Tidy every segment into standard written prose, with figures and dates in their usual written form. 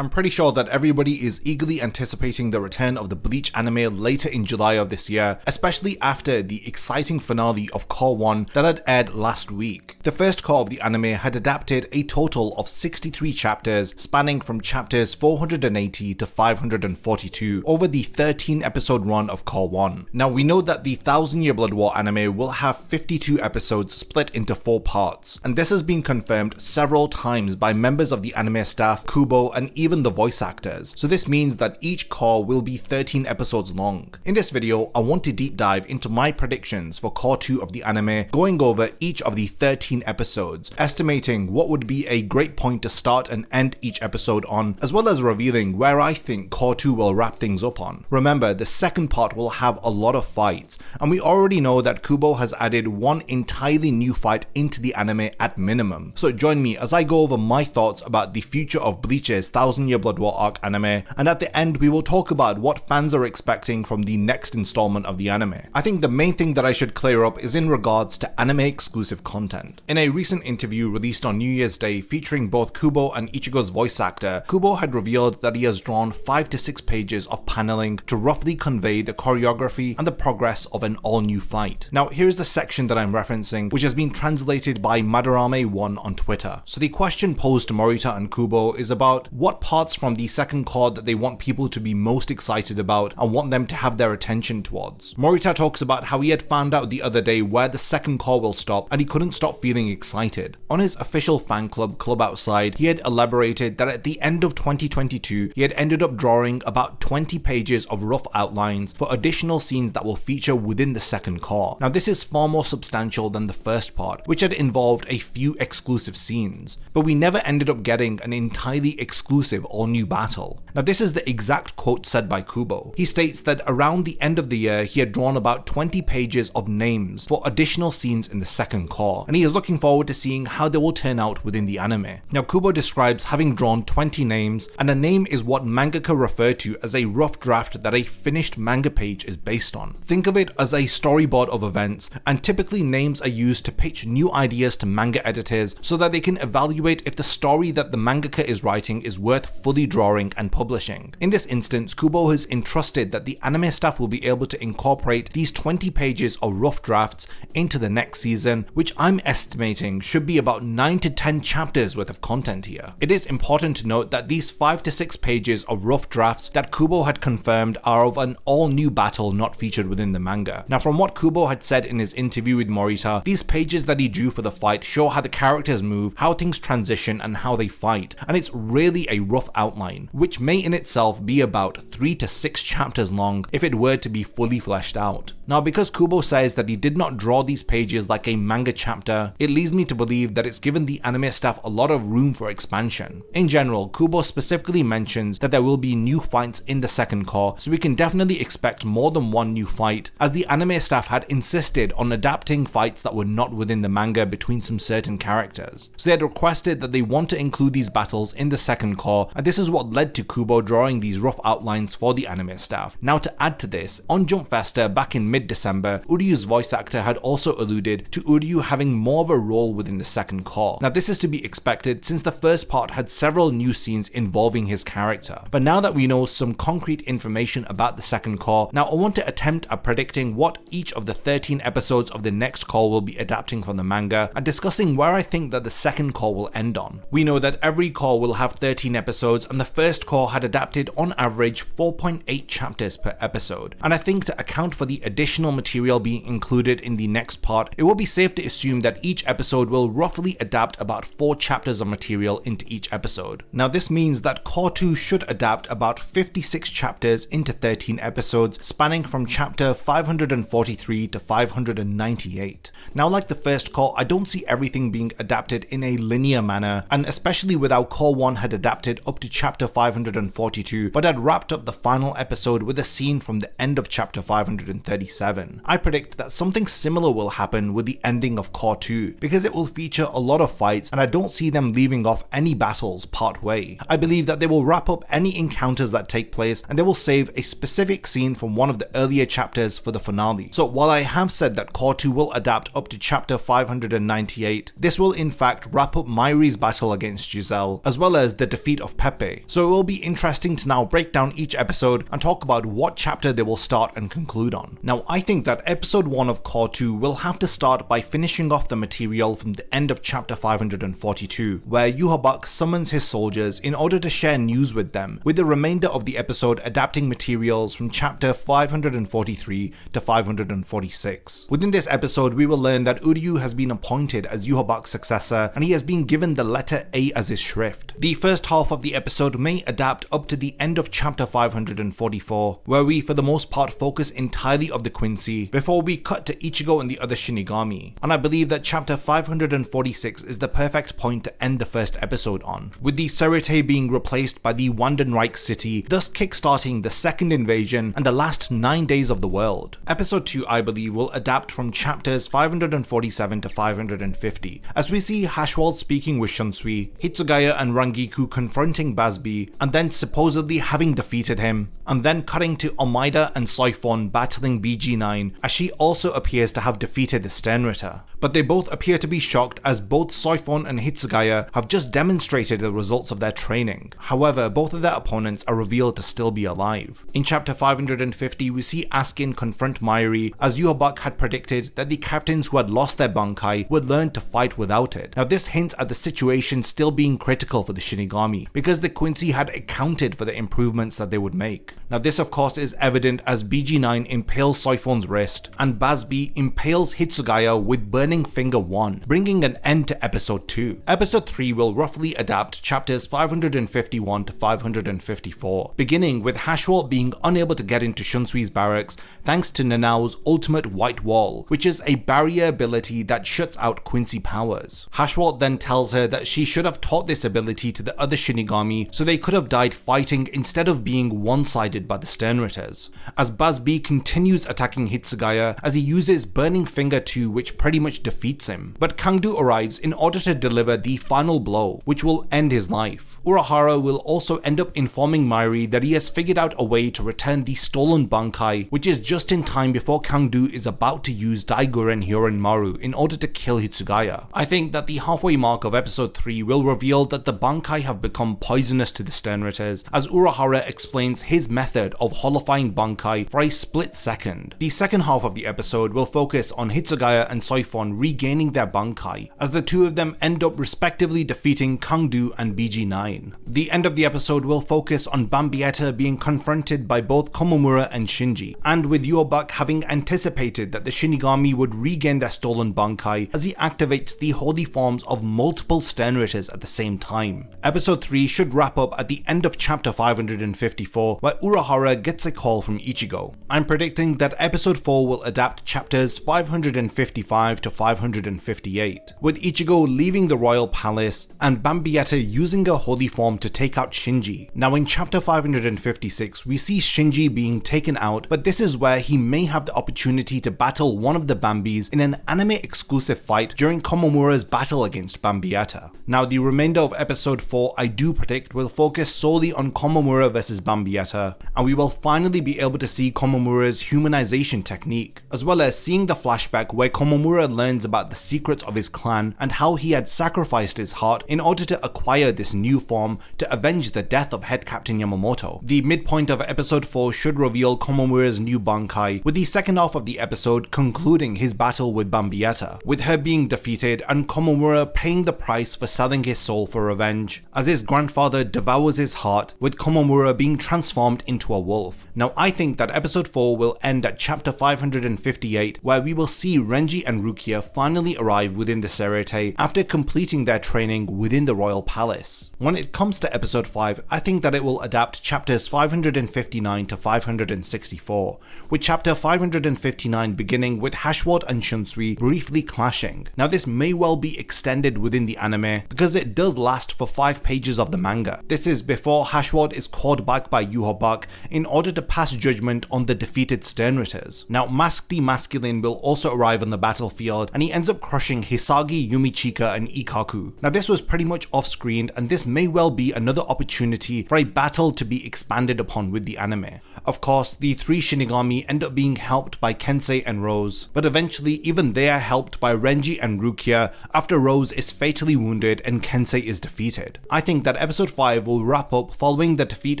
I'm pretty sure that everybody is eagerly anticipating the return of the Bleach anime later in July of this year, especially after the exciting finale of Cour 1 that had aired last week. The first cour of the anime had adapted a total of 63 chapters spanning from chapters 480 to 542 over the 13 episode run of Cour 1. Now we know that the 1000 Year Blood War anime will have 52 episodes split into 4 parts, and this has been confirmed several times by members of the anime staff, Kubo, and even the voice actors. So this means that each cour will be 13 episodes long. In this video, I want to deep dive into my predictions for Cour 2 of the anime, going over each of the 13 episodes, estimating what would be a great point to start and end each episode on, as well as revealing where I think Cour 2 will wrap things up on. Remember, the second part will have a lot of fights, and we already know that Kubo has added one entirely new fight into the anime at minimum. So join me as I go over my thoughts about the future of Bleach's 1000 Year Blood War arc anime, and at the end we will talk about what fans are expecting from the next installment of the anime. I think the main thing that I should clear up is in regards to anime exclusive content. In a recent interview released on New Year's Day featuring both Kubo and Ichigo's voice actor, Kubo had revealed that he has drawn 5 to 6 pages of paneling to roughly convey the choreography and the progress of an all-new fight. Now here's the section that I'm referencing, which has been translated by Madarame1 on Twitter. So the question posed to Morita and Kubo is about what parts from the second cour that they want people to be most excited about and want them to have their attention towards. Morita talks about how he had found out the other day where the second cour will stop and he couldn't stop feeling excited. On his official fan club, Club Outside, he had elaborated that at the end of 2022, he had ended up drawing about 20 pages of rough outlines for additional scenes that will feature within the second cour. Now this is far more substantial than the first part, which had involved a few exclusive scenes, but we never ended up getting an entirely exclusive or new battle. Now this is the exact quote said by Kubo. He states that around the end of the year he had drawn about 20 pages of names for additional scenes in the second cour, and he is looking forward to seeing how they will turn out within the anime. Now Kubo describes having drawn 20 names, and a name is what mangaka refer to as a rough draft that a finished manga page is based on. Think of it as a storyboard of events, and typically names are used to pitch new ideas to manga editors so that they can evaluate if the story that the mangaka is writing is worth fully drawing and publishing. In this instance, Kubo has entrusted that the anime staff will be able to incorporate these 20 pages of rough drafts into the next season, which I'm estimating should be about 9 to 10 chapters worth of content here. It is important to note that these 5 to 6 pages of rough drafts that Kubo had confirmed are of an all-new battle not featured within the manga. Now from what Kubo had said in his interview with Morita, these pages that he drew for the fight show how the characters move, how things transition, and how they fight, and it's really a rough outline, which may in itself be about 3 to 6 chapters long if it were to be fully fleshed out. Now because Kubo says that he did not draw these pages like a manga chapter, it leads me to believe that it's given the anime staff a lot of room for expansion. In general, Kubo specifically mentions that there will be new fights in the second cour, so we can definitely expect more than one new fight, as the anime staff had insisted on adapting fights that were not within the manga between some certain characters. So they had requested that they want to include these battles in the second cour, and this is what led to Kubo drawing these rough outlines for the anime staff. Now to add to this, on Jump Festa back in mid-December, Uryu's voice actor had also alluded to Uryu having more of a role within the second cour. Now this is to be expected since the first part had several new scenes involving his character. But now that we know some concrete information about the second cour, now I want to attempt at predicting what each of the 13 episodes of the next cour will be adapting from the manga, and discussing where I think that the second cour will end on. We know that every cour will have 13 episodes, and the first cour had adapted on average 4.8 chapters per episode, and I think to account for the additional material being included in the next part, it will be safe to assume that each episode will roughly adapt about 4 chapters of material into each episode. Now this means that Cour 2 should adapt about 56 chapters into 13 episodes, spanning from chapter 543 to 598. Now like the first cour, I don't see everything being adapted in a linear manner, and especially with how Cour 1 had adapted up to chapter 542, but had wrapped up the final episode with a scene from the end of chapter 537. I predict that something similar will happen with the ending of Cour 2, because it will feature a lot of fights, and I don't see them leaving off any battles part way. I believe that they will wrap up any encounters that take place, and they will save a specific scene from one of the earlier chapters for the finale. So while I have said that Cour 2 will adapt up to chapter 598, this will in fact wrap up Mairi's battle against Giselle, as well as the defeat of of Pepe, so it will be interesting to now break down each episode and talk about what chapter they will start and conclude on. Now I think that episode 1 of Cour 2 will have to start by finishing off the material from the end of chapter 542, where Yhwach summons his soldiers in order to share news with them, with the remainder of the episode adapting materials from chapter 543 to 546. Within this episode we will learn that Uryu has been appointed as Yhwach's successor and he has been given the letter A as his shrift. The first half of the episode may adapt up to the end of chapter 544, where we for the most part focus entirely of the Quincy before we cut to Ichigo and the other Shinigami, and I believe that chapter 546 is the perfect point to end the first episode on, with the Serete being replaced by the Wandenreich city, thus kickstarting the second invasion and the last 9 days of the world. Episode 2 I believe will adapt from chapters 547 to 550, as we see Haschwalth speaking with Shunsui, Hitsugaya and Rangiku confronting Bazbi, and then supposedly having defeated him, and then cutting to Almeida and Soifon battling BG9, as she also appears to have defeated the Sternritter. But they both appear to be shocked as both Soifon and Hitsugaya have just demonstrated the results of their training. However, both of their opponents are revealed to still be alive. In chapter 550 we see Askin confront Mayuri, as Yhwach had predicted that the captains who had lost their Bankai would learn to fight without it. Now this hints at the situation still being critical for the Shinigami, because the Quincy had accounted for the improvements that they would make. Now this of course is evident as BG9 impales Soifon's wrist, and Bazbi impales Hitsugaya with Burning Finger 1, bringing an end to episode 2. Episode 3 will roughly adapt chapters 551 to 554, beginning with Haschwalth being unable to get into Shunsui's barracks thanks to Nanao's ultimate white wall, which is a barrier ability that shuts out Quincy powers. Haschwalth then tells her that she should have taught this ability to the other Shinigami so they could have died fighting instead of being one-sided by the Sternritters, as Bazbi continues attacking Hitsugaya as he uses Burning Finger 2, which pretty much defeats him. But Kangdu arrives in order to deliver the final blow, which will end his life. Urahara will also end up informing Mayuri that he has figured out a way to return the stolen Bankai, which is just in time before Kangdu is about to use Daiguren Hyorinmaru in order to kill Hitsugaya. I think that the halfway mark of episode 3 will reveal that the Bankai have become poisonous to the Sternritters, as Urahara explains his method of holifying Bankai for a split second. The second half of the episode will focus on Hitsugaya and Soifon regaining their Bankai, as the two of them end up respectively defeating Kangdu and BG9. The end of the episode will focus on Bambietta being confronted by both Komomura and Shinji, and with Yhwach having anticipated that the Shinigami would regain their stolen Bankai as he activates the holy forms of multiple Sternritters at the same time. Episode 3 should wrap up at the end of chapter 554, where Urahara gets a call from Ichigo. I'm predicting that episode 4 will adapt chapters 555 to 558, with Ichigo leaving the royal palace and Bambietta using a holy form to take out Shinji. Now in chapter 556 we see Shinji being taken out, but this is where he may have the opportunity to battle one of the Bambis in an anime exclusive fight during Komomura's battle against Bambietta. Now the remainder of episode 4 I do predict will focus solely on Komomura versus Bambietta, and we will finally be able to see Komomura's humanization technique, as well as seeing the flashback where Komomura learns about the secrets of his clan and how he had sacrificed his heart in order to acquire this new form to avenge the death of head captain Yamamoto. The midpoint of episode 4 should reveal Komomura's new Bankai, with the second half of the episode concluding his battle with Bambietta, with her being defeated and Komomura paying the price for selling his soul for revenge, as his grandfather devours his heart, with Komomura being transformed into a wolf. Now I think that episode 4 will end at chapter 558, where we will see Renji and Rukia finally arrive within the Serete after completing their training within the royal palace. When it comes to episode 5, I think that it will adapt chapters 559 to 564, with chapter 559 beginning with Haschwalth and Shunsui briefly clashing. Now this may well be extended within the anime because it does last for 5 pages of the manga. This is before Haschwalth is called back by Yhwach in order to pass judgment on the defeated Sternritters. Now Mask the Masculine will also arrive on the battlefield and he ends up crushing Hisagi, Yumichika and Ikaku. Now this was pretty much off screen and this may well be another opportunity for a battle to be expanded upon with the anime. Of course, the 3 Shinigami end up being helped by Kensei and Rose, but eventually even they are helped by Renji and Rukia after Rose is fatally wounded and Kensei is defeated. I think that that episode 5 will wrap up following the defeat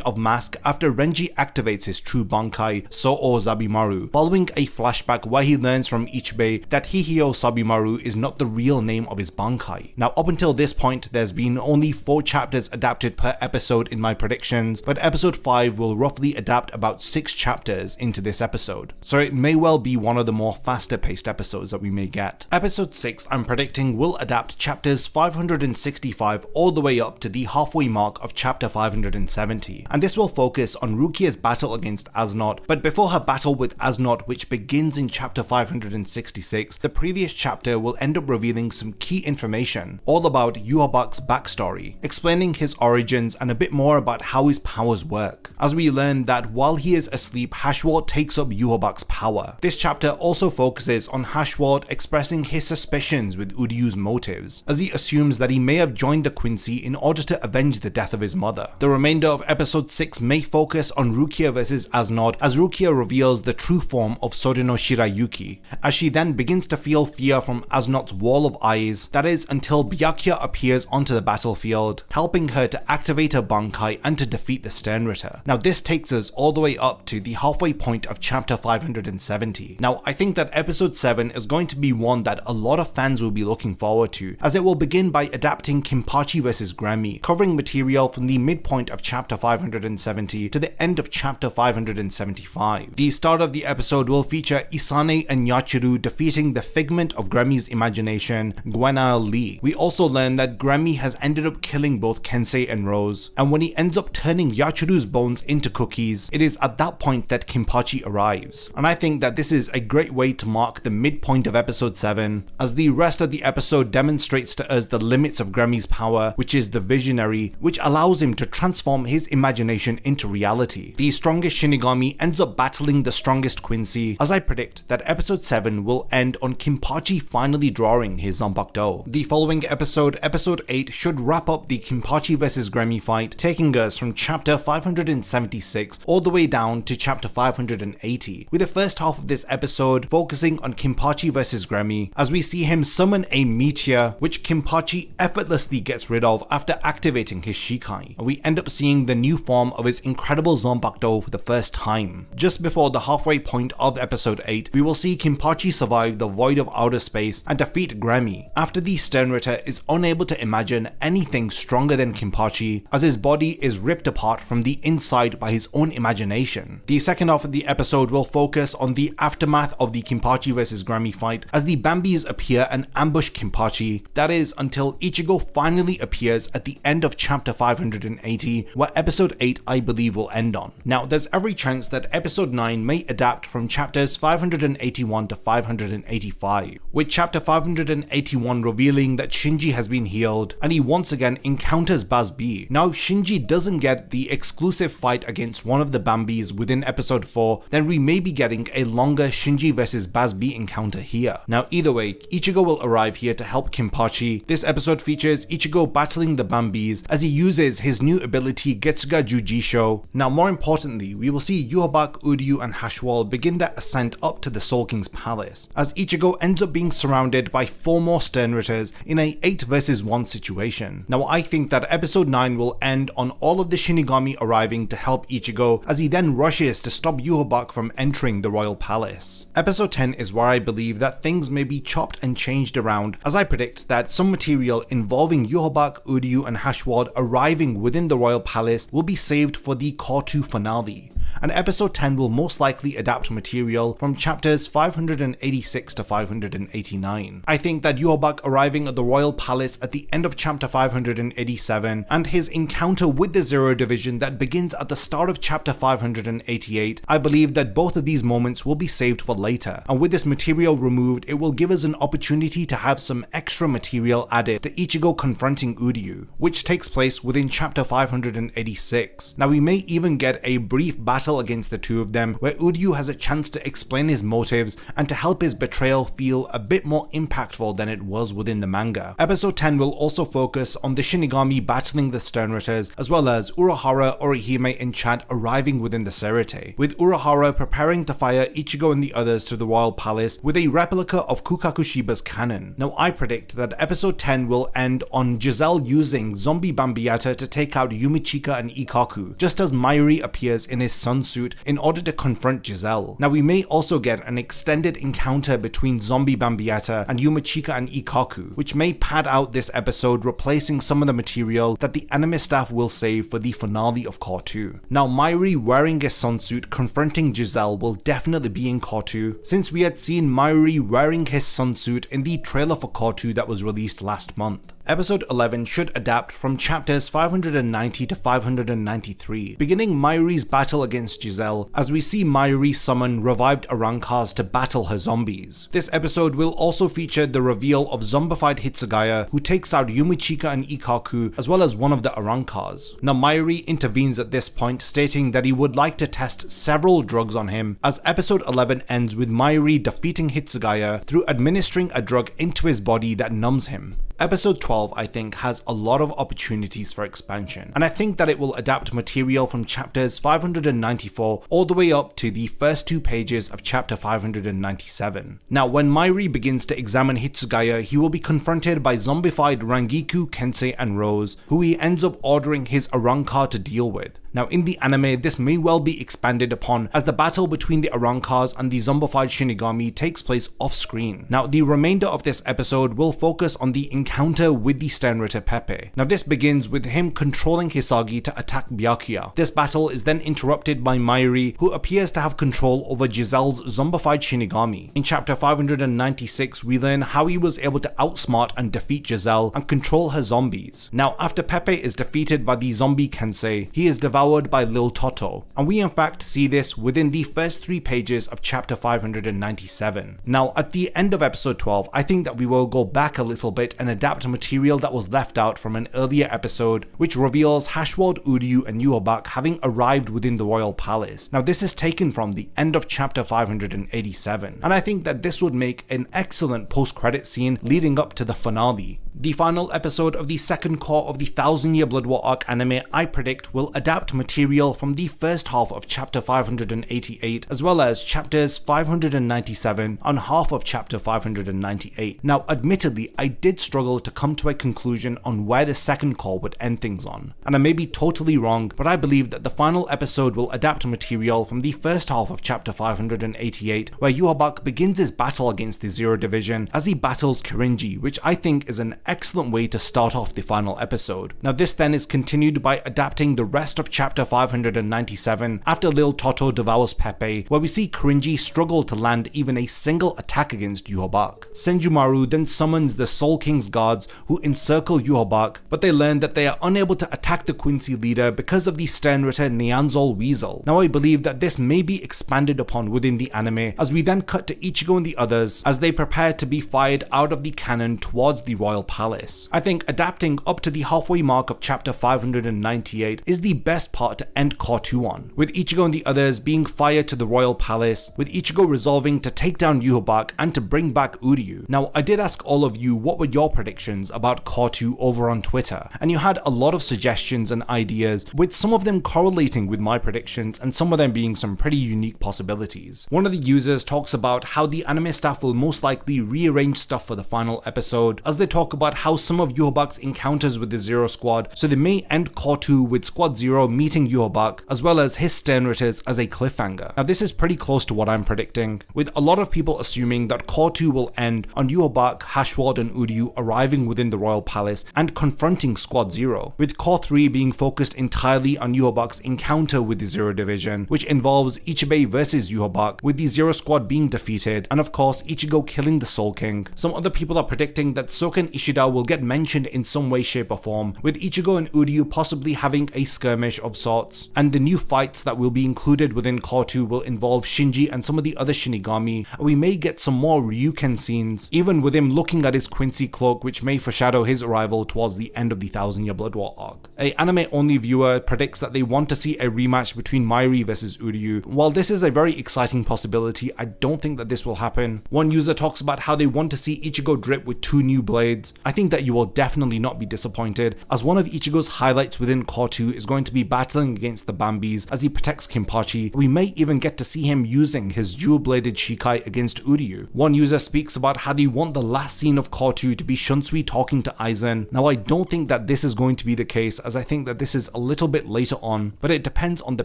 of Mask after Renji activates his true Bankai, So-o Zabimaru, following a flashback where he learns from Ichibei that Hihio Sabimaru is not the real name of his Bankai. Now up until this point there's been only 4 chapters adapted per episode in my predictions, but episode 5 will roughly adapt about 6 chapters into this episode, so it may well be one of the more faster paced episodes that we may get. Episode 6 I'm predicting will adapt chapters 565 all the way up to the halfway mark of chapter 570, and this will focus on Rukia's battle against Asnot, but before her battle with Asnot, which begins in chapter 566, the previous chapter will end up revealing some key information all about Yhwach's backstory, explaining his origins and a bit more about how his powers work, as we learn that while he is asleep, Hashward takes up Yhwach's power. This chapter also focuses on Hashward expressing his suspicions with Uryu's motives, as he assumes that he may have joined the Quincy in order to avenge the death of his mother. The remainder of episode 6 may focus on Rukia vs Asnot, as Rukia reveals the true form of Sorino Shirayuki, as she then begins to feel fear from Asnot's wall of eyes, that is until Byakuya appears onto the battlefield, helping her to activate her Bankai and to defeat the Sternritter. Now this takes us all the way up to the halfway point of chapter 570. Now I think that episode 7 is going to be one that a lot of fans will be looking forward to, as it will begin by adapting Kinpachi vs Grammy, covering material from the midpoint of chapter 570 to the end of chapter 575. The start of the episode will feature Isane and Yachiro defeating the figment of Grammy's imagination, Gwenaël Lee. We also learn that Grammy has ended up killing both Kensei and Rose, and when he ends up turning Yachiru's bones into cookies, it is at that point that Kinpachi arrives. And I think that this is a great way to mark the midpoint of episode 7, as the rest of the episode demonstrates to us the limits of Grammy's power, which is the visionary, which allows him to transform his imagination into reality. The strongest Shinigami ends up battling the strongest Quincy, as I predict that episode 7 will end on Kinpachi finally drawing his Zanpakuto. The following episode, episode 8, should wrap up the Kinpachi vs Grammy fight, taking us from chapter 576 all the way down to chapter 580, with the first half of this episode focusing on Kinpachi vs Grammy, as we see him summon a meteor, which Kinpachi effortlessly gets rid of after activating his Shikai, and we end up seeing the new form of his incredible Zanpakuto for the first time. Just before the halfway point of episode 8, we will see Kinpachi survive the void of outer space and defeat Grammy, after the Sternritter is unable to imagine anything stronger than Kinpachi, as his body is ripped apart from the inside by his own imagination. The second half of the episode will focus on the aftermath of the Kinpachi vs Grammy fight, as the Bambis appear and ambush Kinpachi, that is until Ichigo finally appears at the end of chapter 580, where episode 8 I believe will end on. Now there's every chance that episode 9 may adapt from chapters 581 to 585, with chapter 581 revealing that Shinji has been healed and he once again encounters Baz B. Now if Shinji doesn't get the exclusive fight against one of the Bambis within episode 4, then we may be getting a longer Shinji vs Baz B encounter here. Now either way, Ichigo will arrive here to help Kinpachi. This episode features Ichigo battling the Bambis as he uses his new ability Getsuga Jujisho. Now more importantly, we will see Yhwach, Uryu and Hashward begin their ascent up to the Soul King's palace, as Ichigo ends up being surrounded by 4 more Sternritters in a 8 vs 1 situation. Now I think that episode 9 will end on all of the Shinigami arriving to help Ichigo, as he then rushes to stop Yhwach from entering the royal palace. Episode 10 is where I believe that things may be chopped and changed around, as I predict that some material involving Yhwach, Uryu and Hashward arriving within the royal palace will be saved for the Cour 2 finale, and episode 10 will most likely adapt material from chapters 586 to 589. I think that Yhwach arriving at the royal palace at the end of chapter 587 and his encounter with the Zero Division that begins at the start of chapter 588, I believe that both of these moments will be saved for later, and with this material removed, it will give us an opportunity to have some extra material added to Ichigo confronting Uryu, which takes place within chapter 586. Now we may even get a brief battle battle against the two of them, where Uryu has a chance to explain his motives and to help his betrayal feel a bit more impactful than it was within the manga. Episode 10 will also focus on the Shinigami battling the Sternritters, as well as Urahara, Orihime and Chad arriving within the Serite, with Urahara preparing to fire Ichigo and the others to the royal palace with a replica of Kukakushiba's cannon. Now I predict that episode 10 will end on Giselle using Zombie Bambiata to take out Yumichika and Ikaku, just as Mayuri appears in his sun suit in order to confront Giselle. Now we may also get an extended encounter between Zombie Bambiata and Yumichika and Ikaku, which may pad out this episode, replacing some of the material that the anime staff will save for the finale of Cour 2. Now Mayuri wearing a sun suit confronting Giselle will definitely be in Cour 2, since we had seen Mayuri wearing his sun suit in the trailer for Cour 2 that was released last month. Episode 11 should adapt from chapters 590 to 593, beginning Mayuri's battle against Giselle as we see Mayuri summon revived Arancars to battle her zombies. This episode will also feature the reveal of zombified Hitsugaya, who takes out Yumichika and Ikaku as well as one of the Arancars. Now Mayuri intervenes at this point, stating that he would like to test several drugs on him, as episode 11 ends with Mayuri defeating Hitsugaya through administering a drug into his body that numbs him. Episode 12, I think, has a lot of opportunities for expansion, and I think that it will adapt material from chapters 594 all the way up to the first 2 pages of chapter 597. Now, when Mayuri begins to examine Hitsugaya, he will be confronted by zombified Rangiku, Kensei, and Rose, who he ends up ordering his Arankar to deal with. Now in the anime, this may well be expanded upon as the battle between the Arancars and the zombified Shinigami takes place off screen. Now the remainder of this episode will focus on the encounter with the Sternritter Pepe. Now this begins with him controlling Hisagi to attack Byakuya. This battle is then interrupted by Mayuri, who appears to have control over Giselle's zombified Shinigami. In chapter 596, we learn how he was able to outsmart and defeat Giselle and control her zombies. Now after Pepe is defeated by the zombie Kensei, he is devoured by Lil Toto, and we in fact see this within the first 3 pages of chapter 597. Now at the end of episode 12, I think that we will go back a little bit and adapt material that was left out from an earlier episode, which reveals Hashwald, Uryu and Yhwach having arrived within the royal palace. Now this is taken from the end of chapter 587, and I think that this would make an excellent post-credit scene leading up to the finale. The final episode of the second cour of the 1000-Year Blood War arc anime, I predict, will adapt material from the first half of chapter 588 as well as chapters 597 and half of chapter 598. Now admittedly, I did struggle to come to a conclusion on where the second cour would end things on, and I may be totally wrong, but I believe that the final episode will adapt material from the first half of chapter 588, where Yhwach begins his battle against the Zero Division as he battles Kirinji, which I think is an excellent way to start off the final episode. Now this then is continued by adapting the rest of chapter 597 after Lil Toto devours Pepe, where we see Kirinji struggle to land even a single attack against Yhwach. Senjumaru then summons the Soul King's guards, who encircle Yhwach, but they learn that they are unable to attack the Quincy leader because of the Sternritter Neanzol Weasel. Now I believe that this may be expanded upon within the anime, as we then cut to Ichigo and the others as they prepare to be fired out of the cannon towards the royal palace. I think adapting up to the halfway mark of chapter 598 is the best part to end Cour 2 on, with Ichigo and the others being fired to the royal palace, with Ichigo resolving to take down Yhwach and to bring back Uryu. Now I did ask all of you what were your predictions about Cour 2 over on Twitter, and you had a lot of suggestions and ideas, with some of them correlating with my predictions and some of them being some pretty unique possibilities. One of the users talks about how the anime staff will most likely rearrange stuff for the final episode, as they talk about how some of Yhwach's encounters with the Zero Squad, so they may end Cour 2 with Squad Zero meeting Yhwach as well as his Sternritters as a cliffhanger. Now this is pretty close to what I'm predicting, with a lot of people assuming that Cour 2 will end on Yhwach, Hashwald and Uryu arriving within the royal palace and confronting Squad Zero, with Cour 3 being focused entirely on Yhwach's encounter with the Zero Division, which involves Ichibei versus Yhwach, with the Zero Squad being defeated and of course Ichigo killing the Soul King. Some other people are predicting that Soken Ishida Shida will get mentioned in some way, shape or form, with Ichigo and Uryu possibly having a skirmish of sorts. And the new fights that will be included within Cour 2 will involve Shinji and some of the other Shinigami, and we may get some more Ryuken scenes, even with him looking at his Quincy cloak, which may foreshadow his arrival towards the end of the 1000 Year Blood War arc. A anime only viewer predicts that they want to see a rematch between Mairi versus Uryu. While this is a very exciting possibility, I don't think that this will happen. One user talks about how they want to see Ichigo drip with 2 new blades. I think that you will definitely not be disappointed, as one of Ichigo's highlights within Cour 2 is going to be battling against the Bambis as he protects Kenpachi. We may even get to see him using his dual-bladed Shikai against Uryu. One user speaks about how they want the last scene of Cour 2 to be Shunsui talking to Aizen. Now I don't think that this is going to be the case, as I think that this is a little bit later on, but it depends on the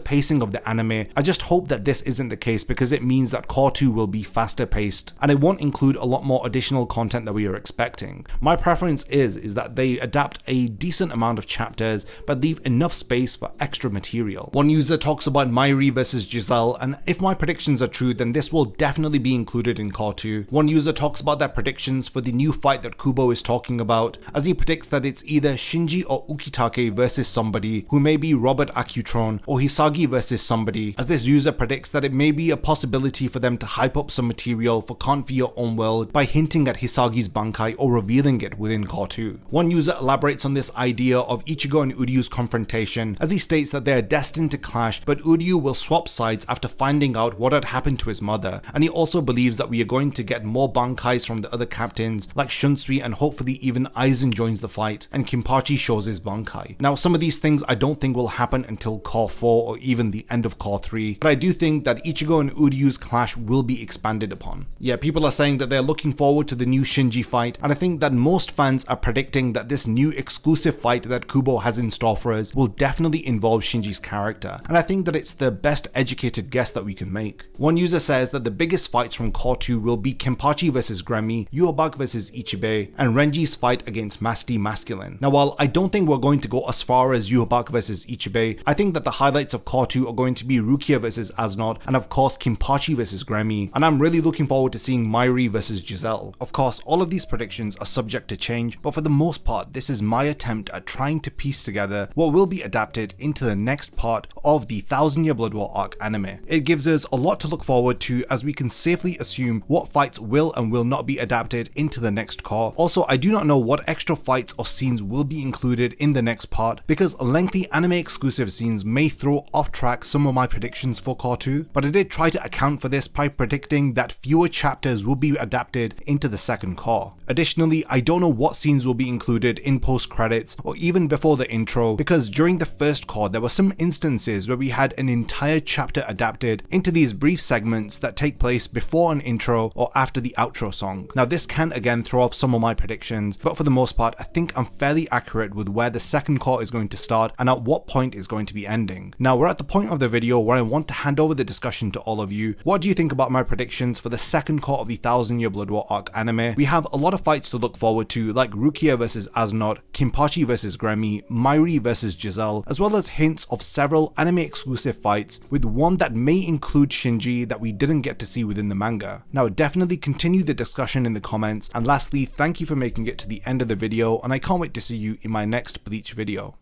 pacing of the anime. I just hope that this isn't the case, because it means that Cour 2 will be faster paced, and it won't include a lot more additional content that we are expecting. My preference is that they adapt a decent amount of chapters, but leave enough space for extra material. One user talks about Mairi versus Giselle, and if my predictions are true, then this will definitely be included in Cour 2. One user talks about their predictions for the new fight that Kubo is talking about, as he predicts that it's either Shinji or Ukitake versus somebody, who may be Robert Acutron, or Hisagi versus somebody, as this user predicts that it may be a possibility for them to hype up some material for Can't Fear Your Own World by hinting at Hisagi's Bankai or revealing it within Cour 2. One user elaborates on this idea of Ichigo and Uryu's confrontation, as he states that they are destined to clash, but Uryu will swap sides after finding out what had happened to his mother, and he also believes that we are going to get more Bankais from the other captains like Shunsui, and hopefully even Aizen joins the fight and Kenpachi shows his Bankai. Now some of these things I don't think will happen until Cour 4 or even the end of Cour 3, but I do think that Ichigo and Uryu's clash will be expanded upon. Yeah, people are saying that they're looking forward to the new Shinji fight, and I think that most fans are predicting that this new exclusive fight that Kubo has in store for us will definitely involve Shinji's character, and I think that it's the best educated guess that we can make. One user says that the biggest fights from Cour 2 will be Kenpachi versus Gremi, Yobak versus Ichibe, and Renji's fight against Masti Masculine. Now while I don't think we're going to go as far as Yobak versus Ichibe, I think that the highlights of Cour 2 are going to be Rukia versus Aznod, and of course Kenpachi versus Gremi, and I'm really looking forward to seeing Mairi versus Giselle. Of course, all of these predictions are subject to change, but for the most part, this is my attempt at trying to piece together what will be adapted into the next part of the 1000 Year Blood War arc anime. It gives us a lot to look forward to, as we can safely assume what fights will and will not be adapted into the next Cour. Also, I do not know what extra fights or scenes will be included in the next part, because lengthy anime exclusive scenes may throw off track some of my predictions for Cour 2, but I did try to account for this by predicting that fewer chapters will be adapted into the second Cour. Additionally, I don't know what scenes will be included in post credits or even before the intro, because during the first Cour there were some instances where we had an entire chapter adapted into these brief segments that take place before an intro or after the outro song. Now this can again throw off some of my predictions, but for the most part I think I'm fairly accurate with where the second Cour is going to start and at what point it's going to be ending. Now we're at the point of the video where I want to hand over the discussion to all of you. What do you think about my predictions for the second Cour of the 1000 Year Blood War arc anime? We have a lot of fights to look forward to, like Rukia versus Aznod, Kenpachi versus Gremi, Mairi versus Giselle, as well as hints of several anime exclusive fights, with one that may include Shinji that we didn't get to see within the manga. Now definitely continue the discussion in the comments, and lastly, thank you for making it to the end of the video, and I can't wait to see you in my next Bleach video.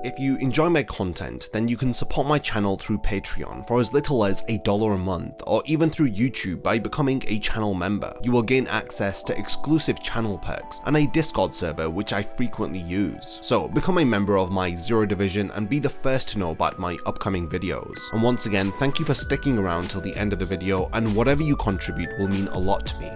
If you enjoy my content, then you can support my channel through Patreon for as little as $1 a month, or even through YouTube by becoming a channel member. You will gain access to exclusive channel perks and a Discord server which I frequently use. So become a member of my Zero Division and be the first to know about my upcoming videos. And once again, thank you for sticking around till the end of the video, and whatever you contribute will mean a lot to me.